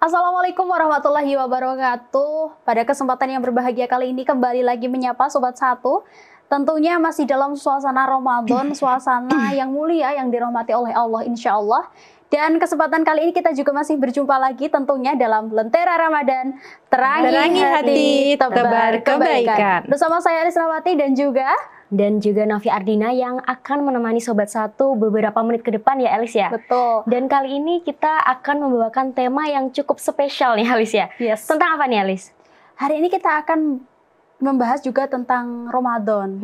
Assalamualaikum warahmatullahi wabarakatuh. Pada kesempatan yang berbahagia kali ini kembali lagi menyapa Sobat Satu. Tentunya masih dalam suasana Ramadan, suasana yang mulia yang dirahmati oleh Allah insya Allah. Dan kesempatan kali ini kita juga masih berjumpa lagi tentunya dalam Lentera Ramadan Terangi Hati Tebar Kebaikan. Bersama saya Aris Rawati dan juga Novi Ardina yang akan menemani Sobat Satu beberapa menit ke depan ya Elis ya. Betul. Dan kali ini kita akan membawakan tema yang cukup spesial nih Elis ya. Yes. Tentang apa nih Elis? Hari ini kita akan membahas juga tentang Ramadan.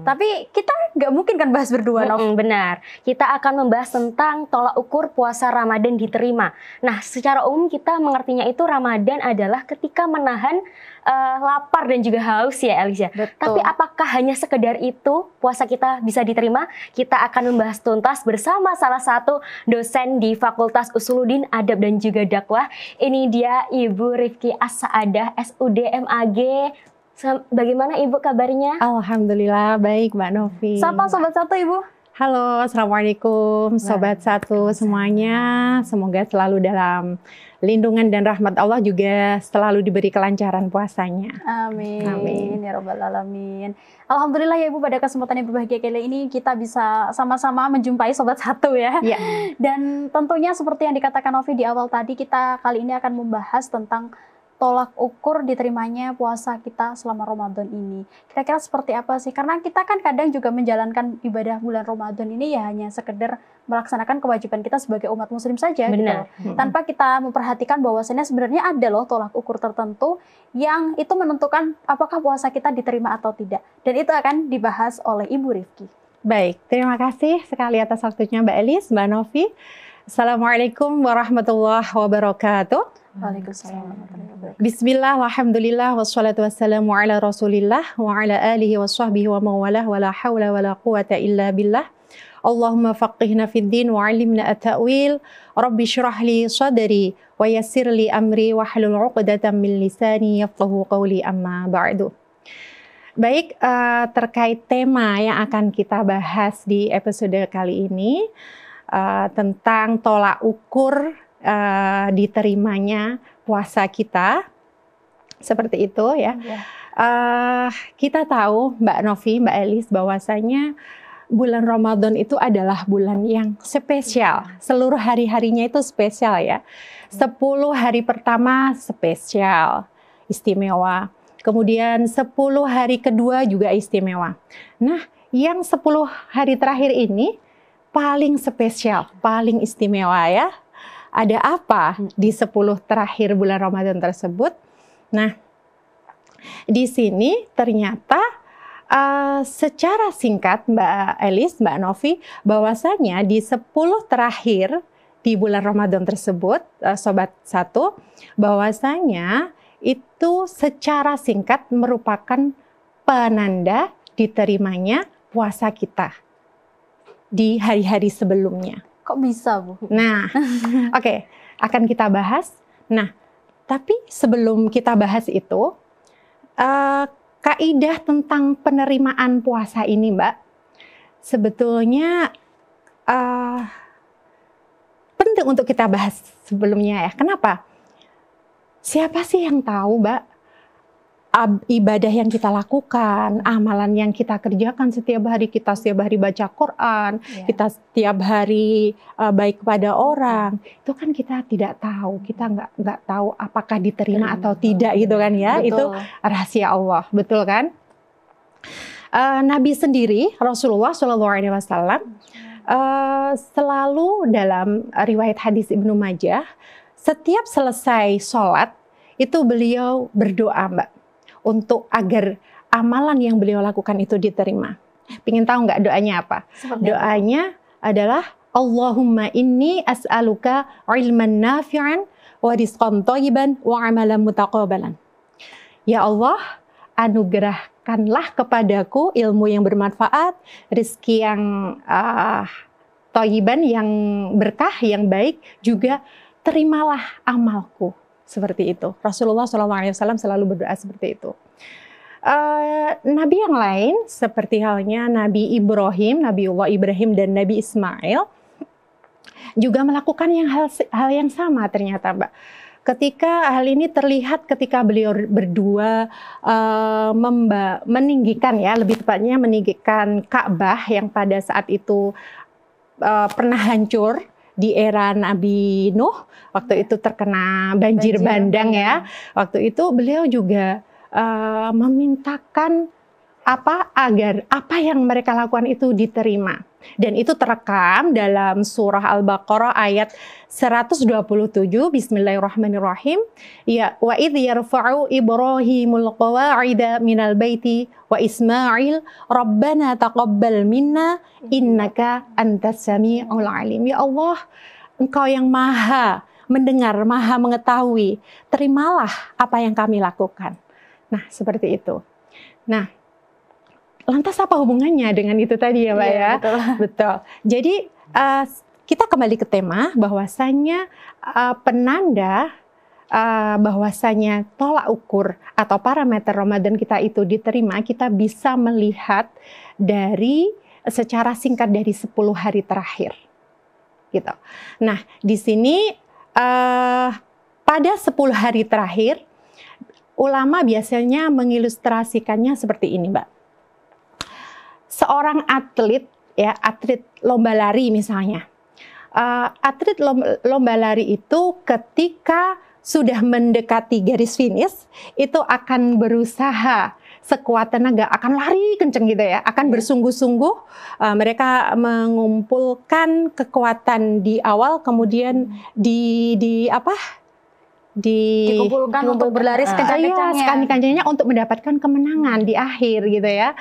Tapi kita nggak mungkin kan bahas berdua, Nov? Benar. Kita akan membahas tentang tolak ukur puasa Ramadan diterima. Nah, secara umum kita mengertinya itu Ramadan adalah ketika menahan lapar dan juga haus ya Elis ya. Betul. Tapi apakah hanya sekedar itu puasa kita bisa diterima? Kita akan membahas tuntas bersama salah satu dosen di Fakultas Usuluddin Adab dan juga Dakwah. Ini dia Ibu Rifki As-Saadah SUD MAG. Bagaimana Ibu kabarnya? Alhamdulillah baik Mbak Novi. Sapa Sobat Satu Ibu. Halo, Assalamualaikum Sobat Satu semuanya. Semoga selalu dalam lindungan dan rahmat Allah, juga selalu diberi kelancaran puasanya. Amin. Amin. Ya Rabbal Alamin. Alhamdulillah ya Ibu, pada kesempatan yang berbahagia kali ini kita bisa sama-sama menjumpai Sobat Satu ya. Dan tentunya seperti yang dikatakan Novi di awal tadi, kita kali ini akan membahas tentang tolak ukur diterimanya puasa kita selama Ramadan ini. Kira-kira seperti apa sih? Karena kita kan kadang juga menjalankan ibadah bulan Ramadan ini ya hanya sekedar melaksanakan kewajiban kita sebagai umat muslim saja. Benar. Gitu. Tanpa kita memperhatikan bahwasannya sebenarnya ada loh tolak ukur tertentu yang itu menentukan apakah puasa kita diterima atau tidak. Dan itu akan dibahas oleh Ibu Rifki. Baik, terima kasih sekali atas waktunya Mbak Elis, Mbak Novi. Assalamualaikum warahmatullahi wabarakatuh. Waalaikumsalam. Bismillah, alhamdulillah, wassalatu wassalamu ala rasulillah wa ala alihi wa sahbihi wa mawalah wa la hawla wa la quwata illa billah. Allahumma faqihna fid din wa alimna at-ta'wil. Rabbi syrah li sadri wa yassir li amri wa hlul 'uqdatam min lisani yafqahu qawli, amma ba'du. Baik, terkait tema yang akan kita bahas di episode kali ini tentang tolak ukur diterimanya puasa kita, seperti itu ya. Kita tahu Mbak Novi, Mbak Elis, bahwasanya bulan Ramadan itu adalah bulan yang spesial. Seluruh hari-harinya itu spesial ya. 10 hari pertama spesial, istimewa. Kemudian 10 hari kedua juga istimewa. Nah, yang 10 hari terakhir ini paling spesial, paling istimewa ya. Ada apa di 10 terakhir bulan Ramadan tersebut? Nah, di sini ternyata secara singkat Mbak Elis, Mbak Novi, bahwasanya di 10 terakhir di bulan Ramadan tersebut, Sobat Satu, bahwasanya itu secara singkat merupakan penanda diterimanya puasa kita di hari-hari sebelumnya. Kok bisa, Bu? Nah, oke, akan kita bahas. Nah, tapi sebelum kita bahas itu, kaidah tentang penerimaan puasa ini, Mbak, sebetulnya penting untuk kita bahas sebelumnya ya. Kenapa? Siapa sih yang tahu, Mbak, ibadah yang kita lakukan, amalan yang kita kerjakan setiap hari, kita setiap hari baca Quran, kita setiap hari baik kepada orang, itu kan kita tidak tahu, kita nggak tahu apakah diterima atau tidak gitu kan ya. Betul. Itu rahasia Allah, betul kan? Nabi sendiri, Rasulullah SAW, selalu dalam riwayat hadis Ibnu Majah, setiap selesai sholat itu beliau berdoa, Mbak, untuk agar amalan yang beliau lakukan itu diterima. Pengen tahu nggak doanya apa? Doanya adalah Allahumma inni as'aluka ilman nafi'an wa rizqan thayyiban wa amalan mutaqabbalan. Ya Allah, anugerahkanlah kepadaku ilmu yang bermanfaat, rezeki yang thayyiban, yang berkah, yang baik, juga terimalah amalku. Seperti itu. Rasulullah SAW selalu berdoa seperti itu. Nabi yang lain seperti halnya Nabi Ibrahim, Nabiullah Ibrahim dan Nabi Ismail juga melakukan hal yang sama ternyata, Mbak. ketika hal ini terlihat ketika beliau berdua meninggikan, ya lebih tepatnya meninggikan Ka'bah yang pada saat itu pernah hancur di era Nabi Nuh, waktu itu terkena banjir bandang ya. Waktu itu beliau juga memintakan agar apa yang mereka lakukan itu diterima. Dan itu terekam dalam surah Al-Baqarah ayat 127. Bismillahirrahmanirrahim. Ya, wa idh yarfa'u Ibrahimul qawa'ida minal baiti wa Ismail rabbana taqabbal minna innaka antas sami'ul alim. Ya Allah, Engkau yang maha mendengar, maha mengetahui. Terimalah apa yang kami lakukan. Nah, seperti itu. Nah, lantas apa hubungannya dengan itu tadi ya Mbak ya? Betul. Betul. Jadi kita kembali ke tema bahwasanya penanda bahwasanya tolak ukur atau parameter Ramadan kita itu diterima, kita bisa melihat dari secara singkat dari 10 hari terakhir. Gitu. Nah, di sini pada 10 hari terakhir ulama biasanya mengilustrasikannya seperti ini, Mbak. Seorang atlet, ya atlet lomba lari misalnya, atlet lomba lari itu ketika sudah mendekati garis finish itu akan berusaha sekuat tenaga, akan lari kenceng gitu ya, akan bersungguh-sungguh. Mereka mengumpulkan kekuatan di awal, kemudian dikumpulkan untuk berlari sekencang-kencangnya untuk mendapatkan kemenangan di akhir gitu ya.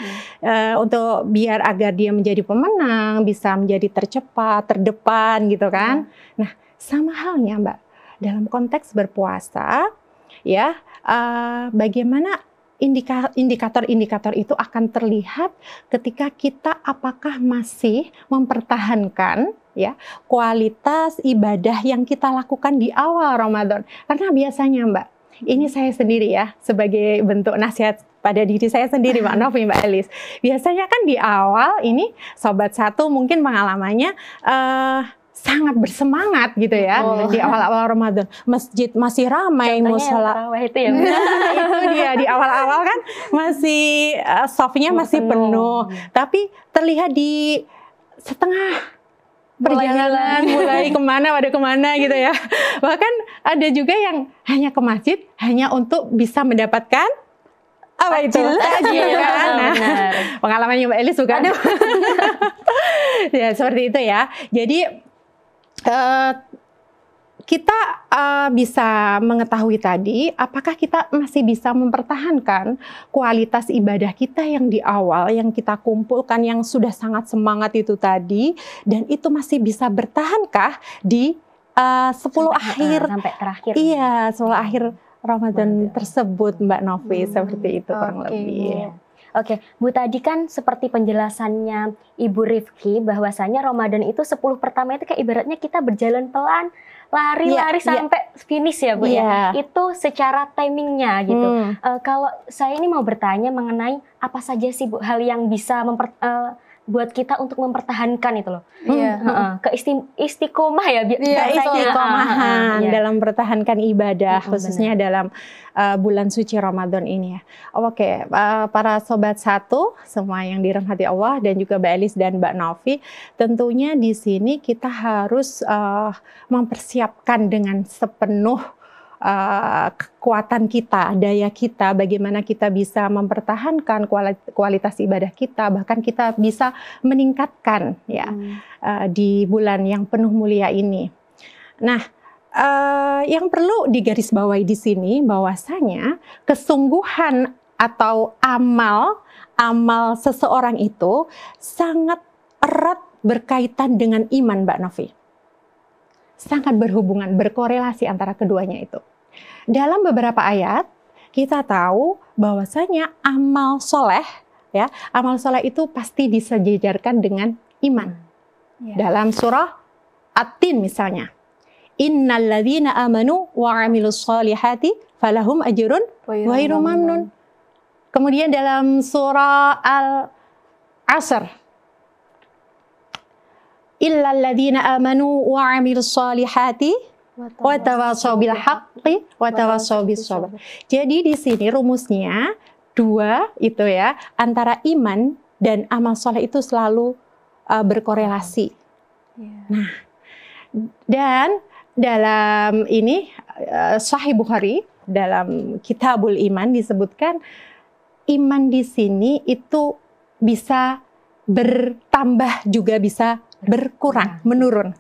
Untuk biar agar dia menjadi pemenang, bisa menjadi tercepat, terdepan gitu kan. Nah, sama halnya Mbak, dalam konteks berpuasa ya, bagaimana indikator-indikator itu akan terlihat ketika kita apakah masih mempertahankan ya kualitas ibadah yang kita lakukan di awal Ramadan. Karena biasanya Mbak, ini saya sendiri ya sebagai bentuk nasihat pada diri saya sendiri Mbak Novi, Mbak Elis. Biasanya kan di awal ini Sobat Satu mungkin pengalamannya sangat bersemangat gitu ya di awal-awal Ramadan. Masjid masih ramai, mushola itu ya. Itu dia di awal-awal kan masih softnya masih penuh. Tapi terlihat di setengah perjalanan mulai kemana gitu ya. Bahkan ada juga yang hanya ke masjid hanya untuk bisa mendapatkan apa itu? Tajil kan? Nah, pengalamannya Mbak Elis bukan? Ya seperti itu ya. Jadi kita bisa mengetahui tadi apakah kita masih bisa mempertahankan kualitas ibadah kita yang di awal, yang kita kumpulkan, yang sudah sangat semangat itu tadi, dan itu masih bisa bertahankah di 10 akhir sampai terakhir. Iya, 10 akhir Ramadan tersebut Mbak Novi, seperti itu kurang lebih. Oke, Bu, tadi kan seperti penjelasannya Ibu Rifki bahwasanya Ramadan itu 10 pertama itu kayak ibaratnya kita berjalan pelan, lari sampai finish ya Bu ya. Itu secara timingnya gitu. Kalau saya ini mau bertanya mengenai apa saja sih Bu hal yang bisa buat kita untuk mempertahankan itu loh. Istiqomah ya istiqomahan dalam mempertahankan ibadah khususnya dalam bulan suci Ramadan ini ya. Oke, para Sobat Satu semua yang dirahmati Allah dan juga Mbak Elis dan Mbak Novi, tentunya di sini kita harus mempersiapkan dengan sepenuh kekuatan kita, daya kita, bagaimana kita bisa mempertahankan kualitas ibadah kita, bahkan kita bisa meningkatkan ya di bulan yang penuh mulia ini. Nah, yang perlu digarisbawahi di sini bahwasanya kesungguhan atau amal seseorang itu sangat erat berkaitan dengan iman, Mbak Novi. Sangat berhubungan, berkorelasi antara keduanya itu. Dalam beberapa ayat kita tahu bahwasanya amal soleh itu pasti disejajarkan dengan iman. Dalam surah At-Tin misalnya, innal ladzina amanu wa 'amilus solihati falahum ajrun ghairu mamnun. Kemudian dalam surah Al-Asr, illal ladzina amanu wa 'amilus solihati wa tawassaw bil haqqi wa tawassaw bis sabr. Jadi di sini rumusnya dua itu ya, antara iman dan amal soleh itu selalu berkorelasi. Nah, dan dalam ini Sahih Bukhari dalam Kitabul Iman disebutkan iman di sini itu bisa bertambah juga bisa berkurang, menurun.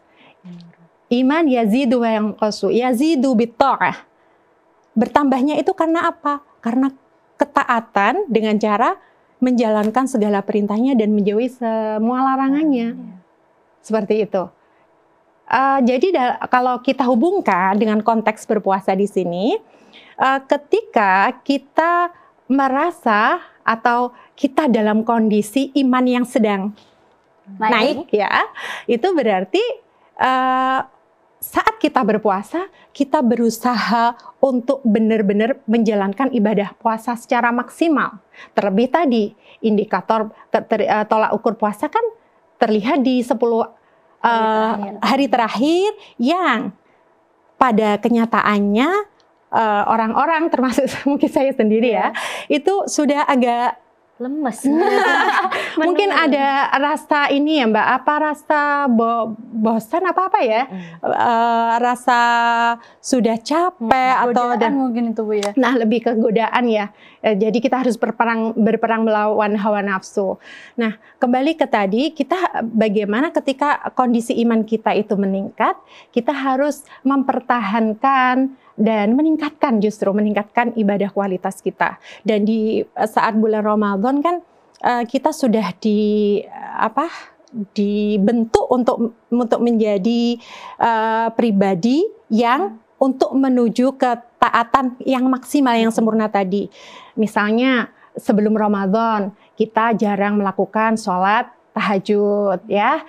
Iman yazidu wa yanqusu, yazidu bitta'ah. Bertambahnya itu karena apa? Karena ketaatan dengan cara menjalankan segala perintahnya dan menjauhi semua larangannya. Seperti itu. Jadi kalau kita hubungkan dengan konteks berpuasa di sini, ketika kita merasa atau kita dalam kondisi iman yang sedang naik ya, itu berarti saat kita berpuasa, kita berusaha untuk benar-benar menjalankan ibadah puasa secara maksimal. Terlebih tadi, indikator tolak ukur puasa kan terlihat di 10 hari terakhir yang pada kenyataannya orang-orang termasuk mungkin saya sendiri ya, itu sudah agak lemes. Mungkin ada rasa ini ya Mbak, apa rasa bosan apa ya, rasa sudah capek atau mungkin itu Bu ya. Nah lebih ke godaan ya. Jadi kita harus berperang melawan hawa nafsu. Nah kembali ke tadi, kita bagaimana ketika kondisi iman kita itu meningkat, kita harus mempertahankan dan meningkatkan ibadah kualitas kita. Dan di saat bulan Ramadan kan kita sudah dibentuk untuk menjadi pribadi yang untuk menuju ke taatan yang maksimal, yang sempurna tadi. Misalnya sebelum Ramadan kita jarang melakukan sholat tahajud ya.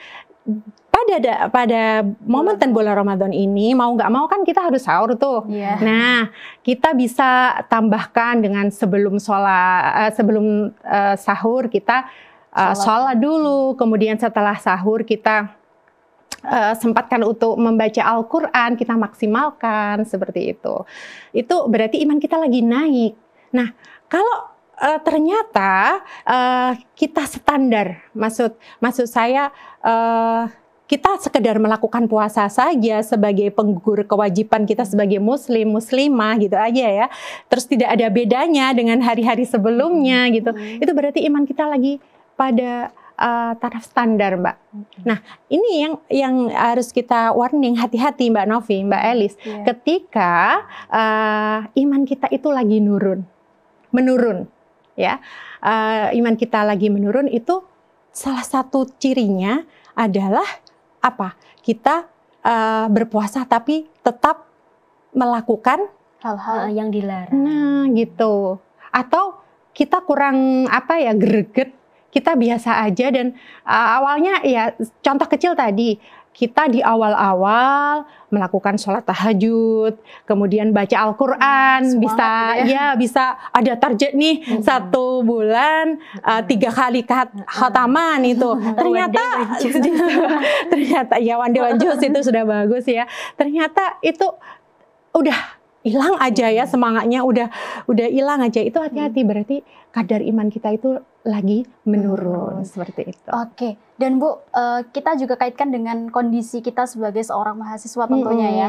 Pada momentan bulan Ramadan ini mau nggak mau kan kita harus sahur tuh. Nah kita bisa tambahkan dengan sebelum sahur kita sholat dulu, kemudian setelah sahur kita sempatkan untuk membaca Al-Quran, kita maksimalkan seperti itu. Itu berarti iman kita lagi naik. Nah kalau ternyata kita standar, maksud saya kita sekedar melakukan puasa saja sebagai penggugur kewajiban kita sebagai muslim, muslimah gitu aja ya. Terus tidak ada bedanya dengan hari-hari sebelumnya gitu. Itu berarti iman kita lagi pada taraf standar, Mbak. Nah, ini yang harus kita warning, hati-hati Mbak Novi, Mbak Elis. Ketika iman kita itu lagi menurun ya. Iman kita lagi menurun itu salah satu cirinya adalah apa? Kita berpuasa tapi tetap melakukan hal-hal yang dilarang. Nah, gitu. Atau kita kurang greget, kita biasa aja dan awalnya ya contoh kecil tadi, kita di awal-awal melakukan sholat tahajud, kemudian baca Al-Quran, bisa ada target nih 1 bulan 3 kali khataman itu. Ternyata ya one juz itu sudah bagus ya. Ternyata itu udah hilang aja ya semangatnya, udah hilang aja. Itu hati-hati, berarti kadar iman kita itu lagi menurun seperti itu. Oke, dan Bu, kita juga kaitkan dengan kondisi kita sebagai seorang mahasiswa tentunya ya.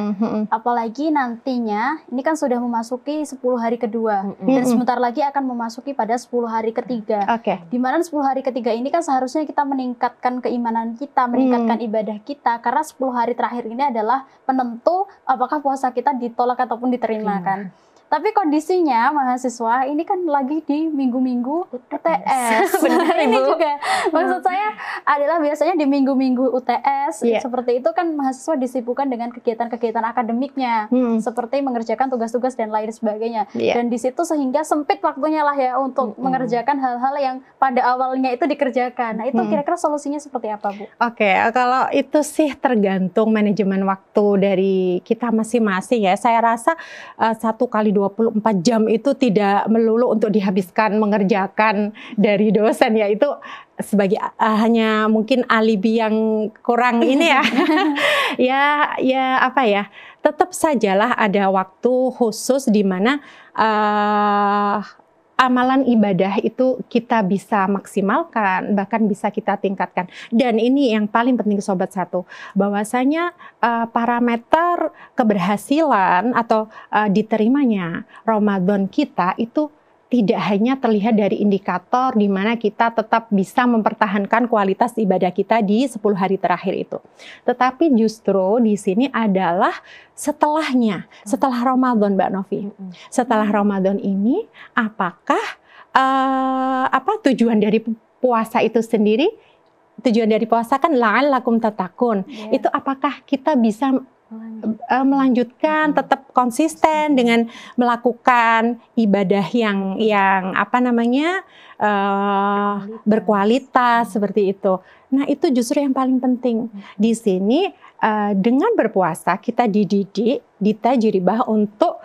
Apalagi nantinya ini kan sudah memasuki 10 hari kedua dan sebentar lagi akan memasuki pada 10 hari ketiga. Di mana 10 hari ketiga ini kan seharusnya kita meningkatkan keimanan kita, meningkatkan ibadah kita, karena 10 hari terakhir ini adalah penentu apakah puasa kita ditolak ataupun diterima kan. Tapi kondisinya mahasiswa ini kan lagi di minggu-minggu UTS. Benar, ini juga maksud saya adalah biasanya di minggu-minggu UTS seperti itu kan mahasiswa disibukkan dengan kegiatan-kegiatan akademiknya seperti mengerjakan tugas-tugas dan lain sebagainya. Dan di situ sehingga sempit waktunya lah ya untuk mengerjakan hal-hal yang pada awalnya itu dikerjakan. Nah, itu kira-kira solusinya seperti apa, Bu? Oke, kalau itu sih tergantung manajemen waktu dari kita masing-masing ya. Saya rasa 1 kali 24 jam itu tidak melulu untuk dihabiskan mengerjakan dari dosen ya, itu sebagai hanya mungkin alibi yang kurang ini ya. ya apa ya, tetap sajalah ada waktu khusus di mana amalan ibadah itu kita bisa maksimalkan, bahkan bisa kita tingkatkan. Dan ini yang paling penting Sobat Satu, bahwasanya parameter keberhasilan atau diterimanya Ramadan kita itu tidak hanya terlihat dari indikator di mana kita tetap bisa mempertahankan kualitas ibadah kita di 10 hari terakhir itu. Tetapi justru di sini adalah setelahnya, setelah Ramadan Mbak Novi. Setelah Ramadan ini, apakah tujuan dari puasa itu sendiri? Tujuan dari puasa kan la'allakum tattaqun. Itu apakah kita bisa melanjutkan, tetap konsisten dengan melakukan ibadah yang berkualitas seperti itu. Nah, itu justru yang paling penting. Di sini dengan berpuasa kita dididik, ditajribah untuk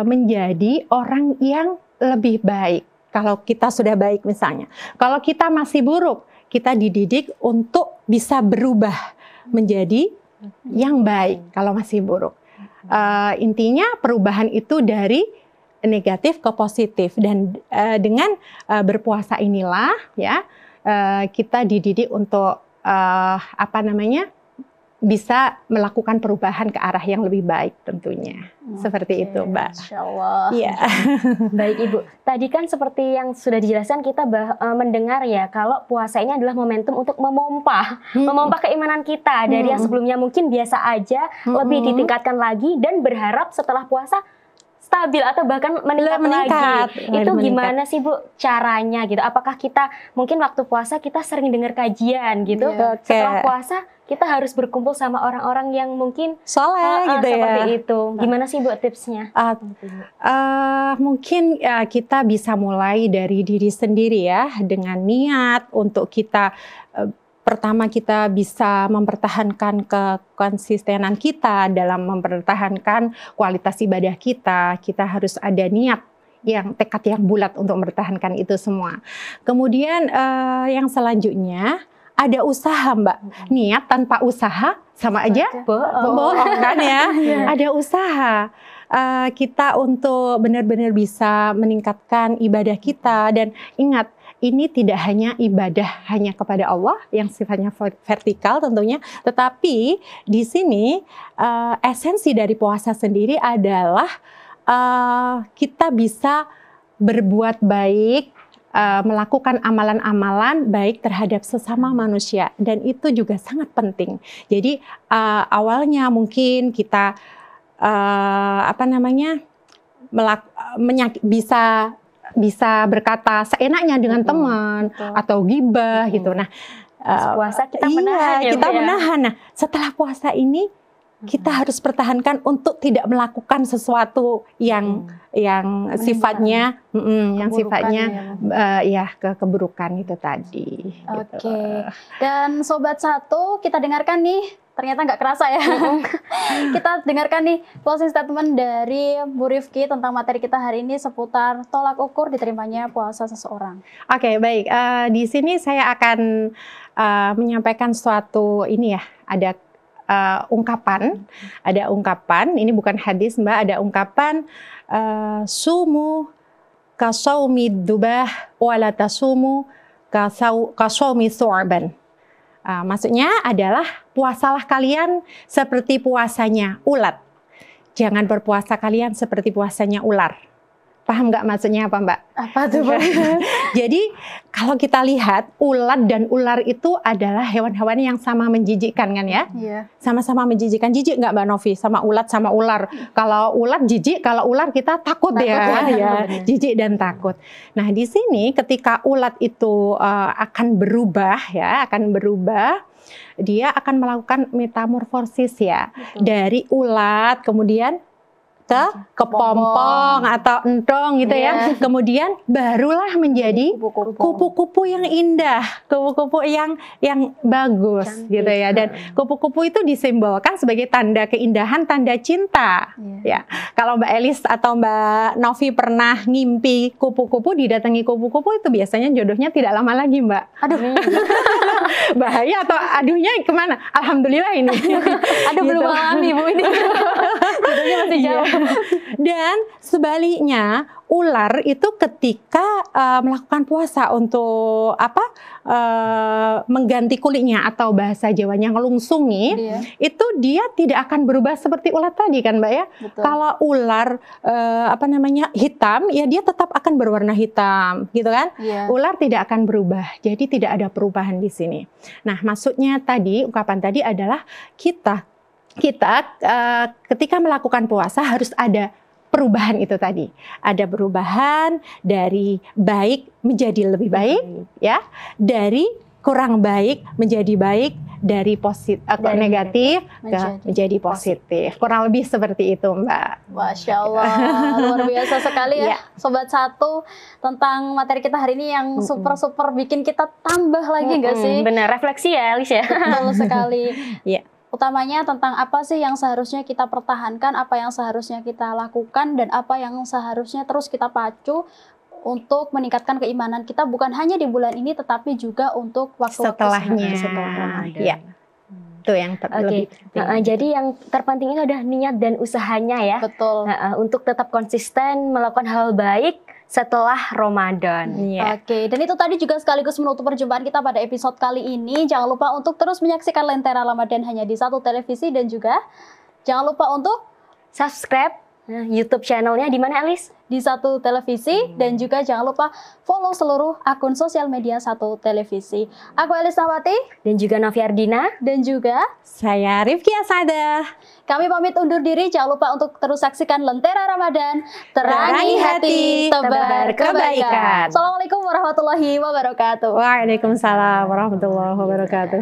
menjadi orang yang lebih baik. Kalau kita sudah baik misalnya. Kalau kita masih buruk, kita dididik untuk bisa berubah menjadi yang baik kalau masih buruk. Intinya perubahan itu dari negatif ke positif, dan dengan berpuasa inilah ya kita dididik untuk bisa melakukan perubahan ke arah yang lebih baik tentunya. Seperti itu, Mbak. Insyaallah. Iya. Baik Ibu, tadi kan seperti yang sudah dijelaskan kita mendengar ya kalau puasa ini adalah momentum untuk memompa keimanan kita dari yang sebelumnya mungkin biasa aja, lebih ditingkatkan lagi dan berharap setelah puasa stabil atau bahkan meningkat lagi. Itu gimana sih Bu caranya gitu? Apakah kita mungkin waktu puasa kita sering dengar kajian gitu, setelah puasa kita harus berkumpul sama orang-orang yang mungkin soleh gitu ya. Seperti itu. Gimana sih Bu tipsnya? Mungkin kita bisa mulai dari diri sendiri ya, dengan niat untuk kita pertama kita bisa mempertahankan kekonsistenan kita dalam mempertahankan kualitas ibadah kita. Kita harus ada niat tekad yang bulat untuk mempertahankan itu semua. Kemudian yang selanjutnya ada usaha Mbak. Niat tanpa usaha sama aja bohong kan ya. Ada usaha kita untuk benar-benar bisa meningkatkan ibadah kita, dan ingat ini tidak hanya ibadah hanya kepada Allah yang sifatnya vertikal tentunya, tetapi di sini esensi dari puasa sendiri adalah kita bisa berbuat baik, melakukan amalan-amalan baik terhadap sesama manusia, dan itu juga sangat penting. Jadi awalnya mungkin kita bisa berkata seenaknya dengan teman atau gibah gitu. Nah, puasa kita menahan menahan. Nah, setelah puasa ini kita harus pertahankan untuk tidak melakukan sesuatu yang sifatnya keburukan itu tadi. Oke. Gitu. Dan Sobat Satu, kita dengarkan nih. Ternyata nggak kerasa ya. Kita dengarkan nih closing statement dari Bu Rifki tentang materi kita hari ini seputar tolak ukur diterimanya puasa seseorang. Oke, baik. Di sini saya akan menyampaikan suatu ada ungkapan. Ada ungkapan, ini bukan hadis Mbak, ada ungkapan sumu kasaumid dubah wala tasumu kasaumi su'ban. Maksudnya adalah puasalah kalian seperti puasanya ulat. Jangan berpuasa kalian seperti puasanya ular. Paham nggak maksudnya apa Mbak? Apa tuh Mbak? Jadi kalau kita lihat ulat dan ular itu adalah hewan-hewan yang sama menjijikkan kan ya? Iya. Sama-sama menjijikkan. Jijik nggak Mbak Novi sama ulat sama ular? Kalau ulat jijik, kalau ular kita takut ya. Jijik dan takut. Nah di sini ketika ulat itu akan berubah, dia akan melakukan metamorfosis ya. Dari ulat kemudian ke kepompong atau entong gitu ya. Kemudian barulah menjadi kupu-kupu yang indah, kupu-kupu yang bagus. Cantik, gitu ya. Dan kupu-kupu itu disimbolkan sebagai tanda keindahan, tanda cinta. Ya. Kalau Mbak Elis atau Mbak Novi pernah ngimpi kupu-kupu, didatangi kupu-kupu, itu biasanya jodohnya tidak lama lagi, Mbak. Aduh. Bahaya atau aduhnya kemana? Alhamdulillah ini. Aduh, belum alami Bu ini. Judulnya masih jauh. Dan sebaliknya, ular itu ketika melakukan puasa untuk mengganti kulitnya atau bahasa Jawanya ngelungsungi, itu dia tidak akan berubah seperti ular tadi kan Mbak ya. Betul. Kalau ular hitam, ya dia tetap akan berwarna hitam, gitu kan? Ular tidak akan berubah, jadi tidak ada perubahan di sini. Nah, maksudnya tadi, ungkapan tadi adalah kita ketika melakukan puasa harus ada perubahan itu tadi. Ada perubahan dari baik menjadi lebih baik, ya. Dari kurang baik menjadi baik, dari negatif menjadi positif. Kurang lebih seperti itu, Mbak. Masya Allah, luar biasa sekali ya, Sobat Satu, tentang materi kita hari ini yang super bikin kita tambah lagi nggak sih? Benar, refleksi ya, Alicia. Betul sekali. Iya. Utamanya tentang apa sih yang seharusnya kita pertahankan, apa yang seharusnya kita lakukan, dan apa yang seharusnya terus kita pacu untuk meningkatkan keimanan kita, bukan hanya di bulan ini, tetapi juga untuk waktu-waktu setelahnya. Ya. Itu yang lebih penting. Jadi yang terpenting itu adalah niat dan usahanya ya. Betul. Untuk tetap konsisten melakukan hal baik setelah Ramadan. Oke, dan itu tadi juga sekaligus menutup perjumpaan kita pada episode kali ini. Jangan lupa untuk terus menyaksikan Lentera Ramadan hanya di Satu Televisi, dan juga jangan lupa untuk subscribe YouTube channelnya di mana, Alis? Di Satu Televisi, dan juga jangan lupa follow seluruh akun sosial media Satu Televisi. Aku Elis Nawati, dan juga Noviardina, dan juga saya Rifki Asadah. Kami pamit undur diri. Jangan lupa untuk terus saksikan Lentera Ramadan. Terangi hati, tebar kebaikan. Assalamualaikum warahmatullahi wabarakatuh. Waalaikumsalam warahmatullahi wabarakatuh.